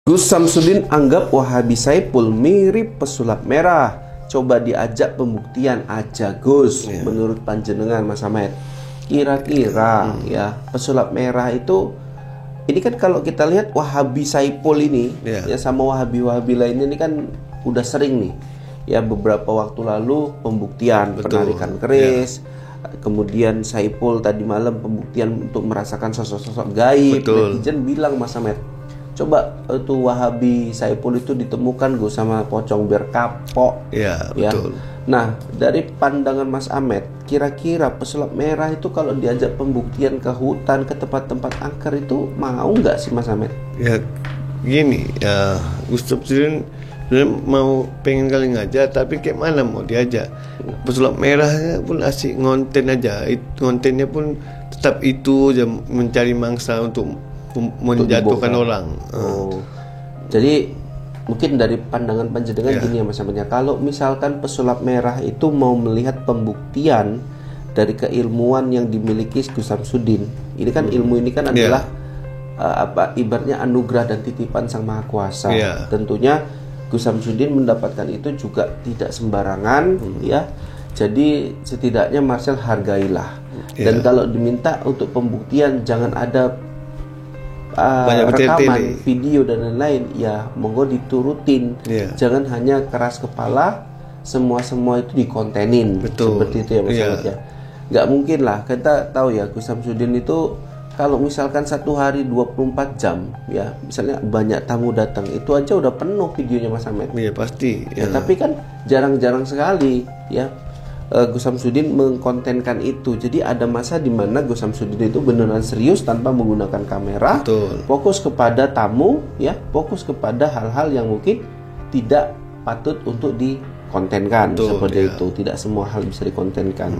Gus Samsudin anggap Wahabi Saipul mirip pesulap merah. Coba diajak pembuktian aja Gus. Menurut panjenengan Mas Ahmed, kira-kira ya pesulap merah itu, ini kan kalau kita lihat Wahabi Saipul ini ya sama Wahabi-Wahabi lainnya ini kan udah sering nih ya, beberapa waktu lalu pembuktian penarikan keris, kemudian Saipul tadi malam pembuktian untuk merasakan sosok-sosok gaib. Netizen bilang Mas Ahmed, coba itu Wahabi Saipul itu ditemukan gue sama pocong biar kapok. Ya. Nah, dari pandangan Mas Ahmed, kira-kira pesulap merah itu kalau diajak pembuktian ke hutan, ke tempat-tempat angker itu mau nggak sih Mas Ahmed? Ya gini ya, Gus Samsudin mau pengen kali ngajak, tapi kayak mana mau diajak? Pesulap merahnya pun asik ngonten aja, kontennya pun tetap itu aja, mencari mangsa untuk menjatuhkan orang. Jadi mungkin dari pandangan panjenengan gini ya Mas Ahmednya, kalau misalkan pesulap merah itu mau melihat pembuktian dari keilmuan yang dimiliki Gus Samsudin, ini kan ilmu ini kan adalah ibaratnya anugerah dan titipan Sang Maha Kuasa. Tentunya Gus Samsudin mendapatkan itu juga tidak sembarangan ya. Jadi setidaknya Marcel hargailah. Dan kalau diminta untuk pembuktian jangan ada rekaman, video dan lain-lain, ya monggo diturutin. Jangan hanya keras kepala, semua itu dikontenin. Seperti itu ya Mas Ahmad ya. Nggak mungkin lah, kita tahu ya Gus Samsudin itu kalau misalkan satu hari 24 jam ya, misalnya banyak tamu datang, itu aja udah penuh videonya Mas Ahmed. Iya pasti. Tapi kan jarang-jarang sekali ya Gus Samsudin mengkontenkan itu. Jadi ada masa di mana Gus Samsudin itu beneran serius tanpa menggunakan kamera, fokus kepada tamu ya, fokus kepada hal-hal yang mungkin tidak patut untuk dikontenkan. Seperti itu. Tidak semua hal bisa dikontenkan.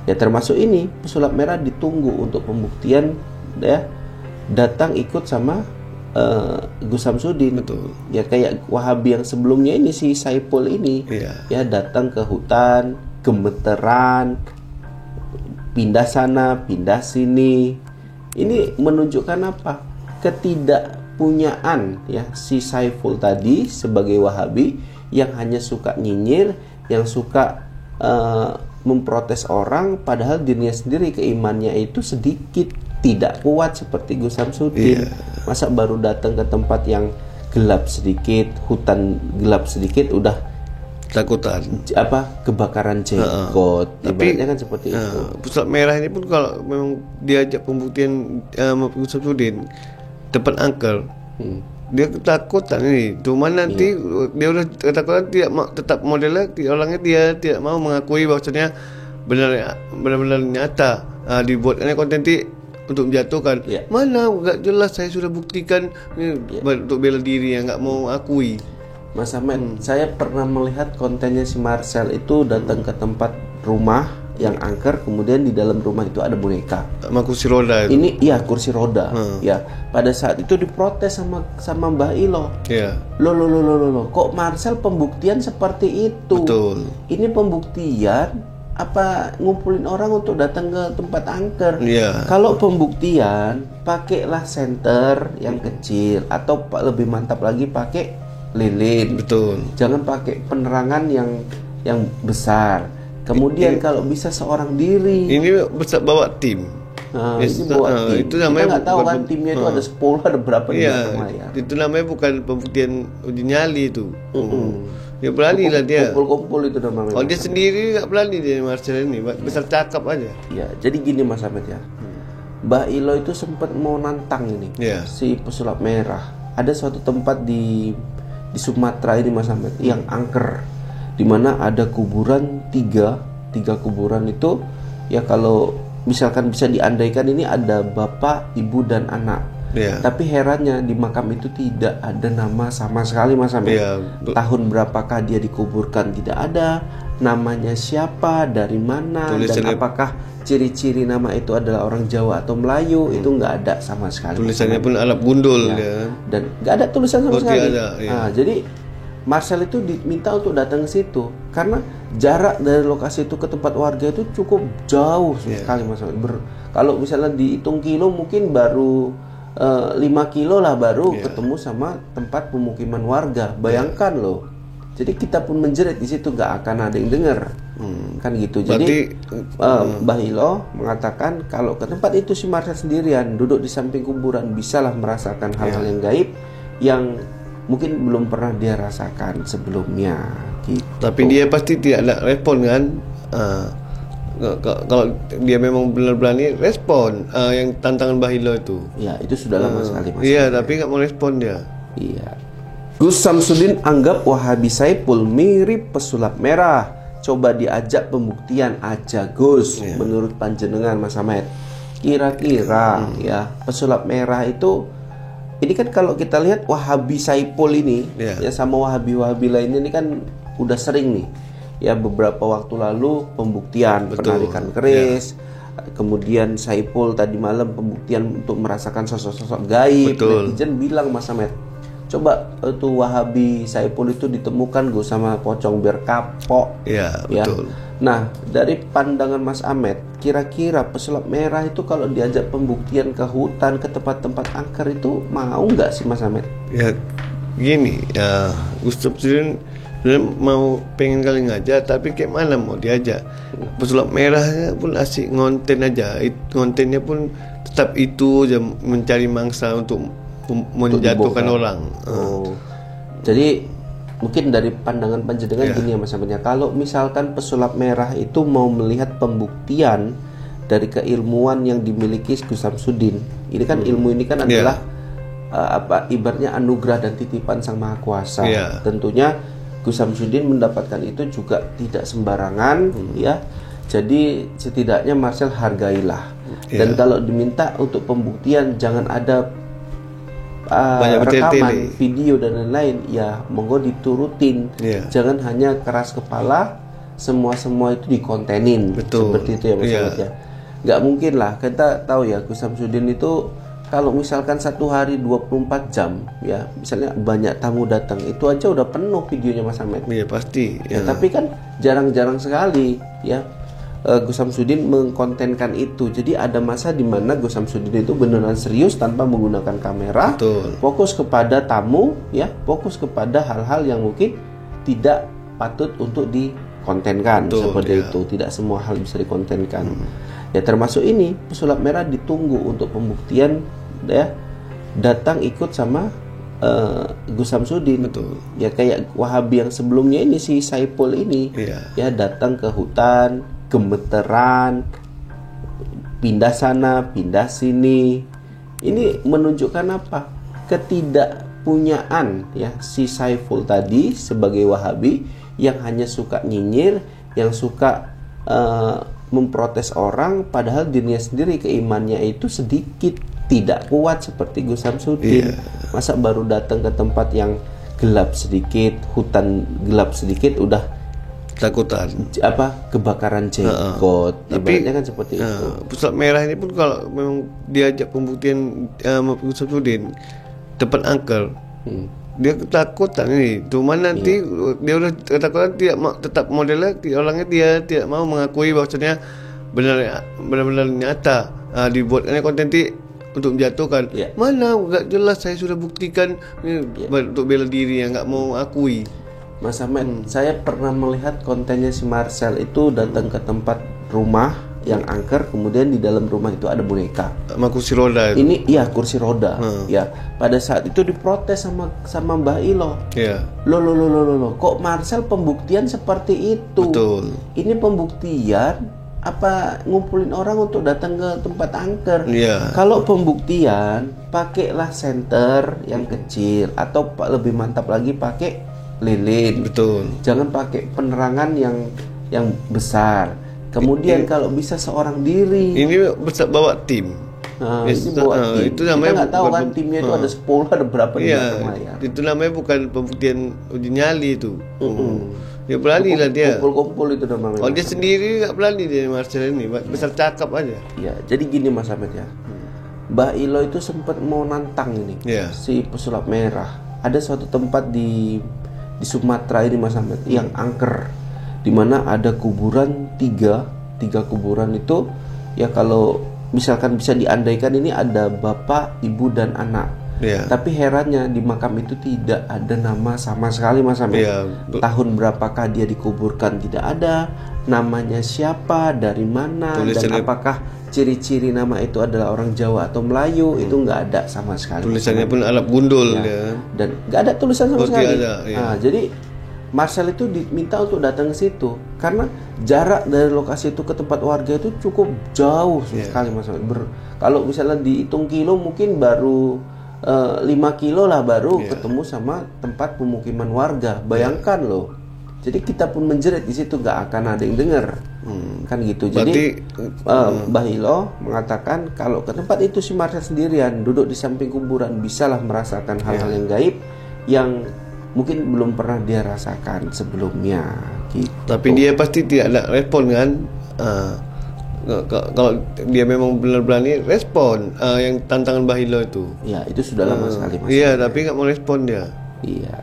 Ya termasuk ini pesulap merah ditunggu untuk pembuktian ya, datang ikut sama Gus Samsudin. Ya kayak Wahabi yang sebelumnya ini si Saipul ini ya datang ke hutan, gemeteran, pindah sana, pindah sini. Ini menunjukkan apa? Ketidakpunyaan ya si Saipul tadi sebagai Wahabi yang hanya suka nyinyir, yang suka memprotes orang, padahal dirinya sendiri keimannya itu sedikit, tidak kuat seperti Gus Samsudin. Masa baru datang ke tempat yang gelap sedikit, hutan gelap sedikit udah takutan kebakaran jenggot. Tapi kan seperti itu. Pesulap merah ini pun kalau memang diajak pembuktian Gus Samsudin tempat angker, dia ketakutan ini. Cuma nanti dia udah ketakutan, tidak mau, tetap modelnya orangnya dia tidak mau mengakui bahwasanya benar-benar nyata dibuatkannya konten untuk menjatuhkan. Mana nggak jelas, saya sudah buktikan untuk bela diri, yang nggak mau akui. Mas Ahmed, saya pernah melihat kontennya si Marcel itu datang ke tempat rumah yang angker, kemudian di dalam rumah itu ada boneka sama kursi roda itu. Ini kursi roda. Ya, pada saat itu diprotes sama Mbah Ilo. Loh, kok Marcel pembuktian seperti itu? Ini pembuktian apa ngumpulin orang untuk datang ke tempat angker? Kalau pembuktian, pakailah senter yang kecil, atau lebih mantap lagi pakai lilin. Jangan pakai penerangan yang besar. Kemudian kalau bisa seorang diri. Ini bawa tim. Ini bawa tim. Itu namanya, kita nggak tahu kan timnya itu ada 10, ada berapa di belakang layar. Itu namanya bukan pembuktian uji nyali itu. Dia berani lah dia. Kumpul-kumpul itu namanya. Dia sendiri nggak berani dia Marcel ini. Besar cakap aja. Ya, jadi gini Mas Ahmed ya. Mbah Ilo itu sempat mau nantang ini si pesulap merah. Ada suatu tempat di Sumatera ini Mas Ahmed yang angker, di mana ada kuburan tiga kuburan itu ya, kalau misalkan bisa diandaikan ini ada bapak, ibu dan anak. Tapi herannya di makam itu tidak ada nama sama sekali Mas Ahmed. Tahun berapakah dia dikuburkan tidak ada, namanya siapa, dari mana, dan apakah ciri-ciri nama itu adalah orang Jawa atau Melayu, itu nggak ada sama sekali. Tulisannya pun Arab gundul dan nggak ada tulisan sama sekali. Jadi Marcel itu diminta untuk datang ke situ karena jarak dari lokasi itu ke tempat warga itu cukup jauh sekali Mas. Kalau misalnya dihitung kilo mungkin baru 5 kilo lah baru ketemu sama tempat pemukiman warga. Bayangkan loh. Jadi kita pun menjerit di situ nggak akan ada yang dengar. Kan gitu. Jadi Mbah Ilo mengatakan kalau ke tempat itu si Marcel sendirian duduk di samping kuburan bisalah merasakan hal-hal yang gaib yang mungkin belum pernah dia rasakan sebelumnya gitu. Tapi dia pasti tidak ada respon kan. Kalau dia memang benar berani respon yang tantangan Mbah Ilo itu. Ya itu sudah lama sekali Mas. Iya tapi nggak mau respon dia. Iya. Gus Samsudin anggap Wahabi Saipul mirip pesulap merah. Coba diajak pembuktian aja Gus. Menurut panjenengan Mas Ahmed, kira-kira ya pesulap merah itu, ini kan kalau kita lihat Wahabi Saipul ini ya sama Wahabi lainnya ini kan udah sering nih ya, beberapa waktu lalu pembuktian penarikan keris, kemudian Saipul tadi malam pembuktian untuk merasakan sosok-sosok gaib. Netizen bilang Mas Ahmed, coba tuh Wahabi Saipul itu ditemukan gue sama pocong biar kapok. Iya, betul. Nah, dari pandangan Mas Ahmed, kira-kira pesulap merah itu kalau diajak pembuktian ke hutan, ke tempat-tempat angker itu mau nggak sih Mas Ahmed? Ya, gini, ya Gustaf Sudin mau pengen kali ngajak, tapi kayak mana mau diajak? Pesulap merahnya pun asik ngonten aja, ngontennya pun tetap itu aja, mencari mangsa untuk menjatuhkan orang. Jadi mungkin dari pandangan panjenengan gini ya Mas Ahmednya, kalau misalkan pesulap merah itu mau melihat pembuktian dari keilmuan yang dimiliki Gus Samsudin, ini kan ilmu ini kan adalah ibaratnya anugerah dan titipan Sang Maha Kuasa. Tentunya Gus Samsudin mendapatkan itu juga tidak sembarangan ya. Jadi setidaknya Marcel hargailah. Dan kalau diminta untuk pembuktian jangan ada rekaman, video dan lain-lain, ya monggo diturutin. Jangan hanya keras kepala, semua itu dikontenin. Seperti itu ya Mas Ahmad ya. Nggak mungkin lah, kita tahu ya Gus Samsudin itu kalau misalkan satu hari 24 jam ya, misalnya banyak tamu datang, itu aja udah penuh videonya Mas Ahmad. Iya pasti. Tapi kan jarang-jarang sekali ya Gus Samsudin mengkontenkan itu. Jadi ada masa di mana Gus Samsudin itu beneran serius tanpa menggunakan kamera, fokus kepada tamu ya, fokus kepada hal-hal yang mungkin tidak patut untuk dikontenkan. Seperti itu. Tidak semua hal bisa dikontenkan. Ya termasuk ini pesulap merah ditunggu untuk pembuktian ya, datang ikut sama Gus Samsudin. Ya kayak Wahabi yang sebelumnya ini si Saipul ini ya datang ke hutan, gemeteran, pindah sana, pindah sini. Ini menunjukkan apa? Ketidakpunyaan ya si Saipul tadi sebagai Wahabi yang hanya suka nyinyir, yang suka memprotes orang, padahal dirinya sendiri keimannya itu sedikit, tidak kuat seperti Gus Samsudin. Masa baru datang ke tempat yang gelap sedikit, hutan gelap sedikit udah takutan kebakaran jenggot. Tapi kan seperti itu. Pesulap merah ini pun kalau memang diajak pembuktian Gus Samsudin tempat angker, dia ketakutan ini. Cuma nanti dia udah ketakutan, tidak mau, tetap modelnya orangnya dia tidak mau mengakui bahwasanya benar-benar nyata dibuatnya konten untuk menjatuhkan. Mana nggak jelas, saya sudah buktikan untuk bela diri yang nggak mau akui. Mas Ahmed, saya pernah melihat kontennya si Marcel itu datang ke tempat rumah yang angker, kemudian di dalam rumah itu ada boneka sama kursi roda itu. Ini kursi roda. Ya, pada saat itu diprotes sama Mbah Ilo. Loh, kok Marcel pembuktian seperti itu? Betul. Ini pembuktian apa ngumpulin orang untuk datang ke tempat angker? Kalau pembuktian, pakailah senter yang kecil atau lebih mantap lagi pakai lilin. Jangan pakai penerangan yang besar. Kemudian kalau bisa seorang diri. Ini bawa tim. Ini bawa tim. Itu namanya kita nggak tahu kan timnya itu ada 10, ada berapa di belakang layar. Itu namanya bukan pembuktian uji nyali itu. Dia berani lah dia. Kumpul itu namanya. Kalau dia sendiri nggak berani dia Marcel ini, besar cakap aja. Ya, jadi gini Mas Ahmed ya. Mbah Ilo itu sempat mau nantang ini si pesulap merah. Ada suatu tempat di Sumatera ini Mas Ahmed yang angker, di mana ada kuburan tiga kuburan itu ya. Kalau misalkan bisa diandaikan ini ada bapak, ibu dan anak. Ya. Tapi herannya di makam itu tidak ada nama sama sekali Mas Hamid. Ya. Tahun berapakah dia dikuburkan tidak ada, namanya siapa, dari mana, dan apakah ciri-ciri nama itu adalah orang Jawa atau Melayu, itu nggak ada sama sekali. Tulisannya pun Arab gundul ya. Dan nggak ada tulisan sama sekali. Ada, ya. Nah, jadi Marcel itu diminta untuk datang ke situ karena jarak dari lokasi itu ke tempat warga itu cukup jauh sekali Mas Hamid. Kalau misalnya dihitung kilo mungkin baru 5 kilo lah baru ketemu sama tempat pemukiman warga. Bayangkan loh. Jadi kita pun menjerit di situ gak akan ada yang dengar. Kan gitu. Jadi Mbah Ilo mengatakan kalau ke tempat itu si Marcel sendirian duduk di samping kuburan bisalah merasakan hal-hal yang gaib yang mungkin belum pernah dia rasakan sebelumnya gitu. Tapi dia pasti tidak ada respon kan. Kalau dia memang benar berani respon yang tantangan Mbah Ilo itu. Ya itu sudah lama sekali Mas. Iya, tapi nggak mau respon dia. Iya.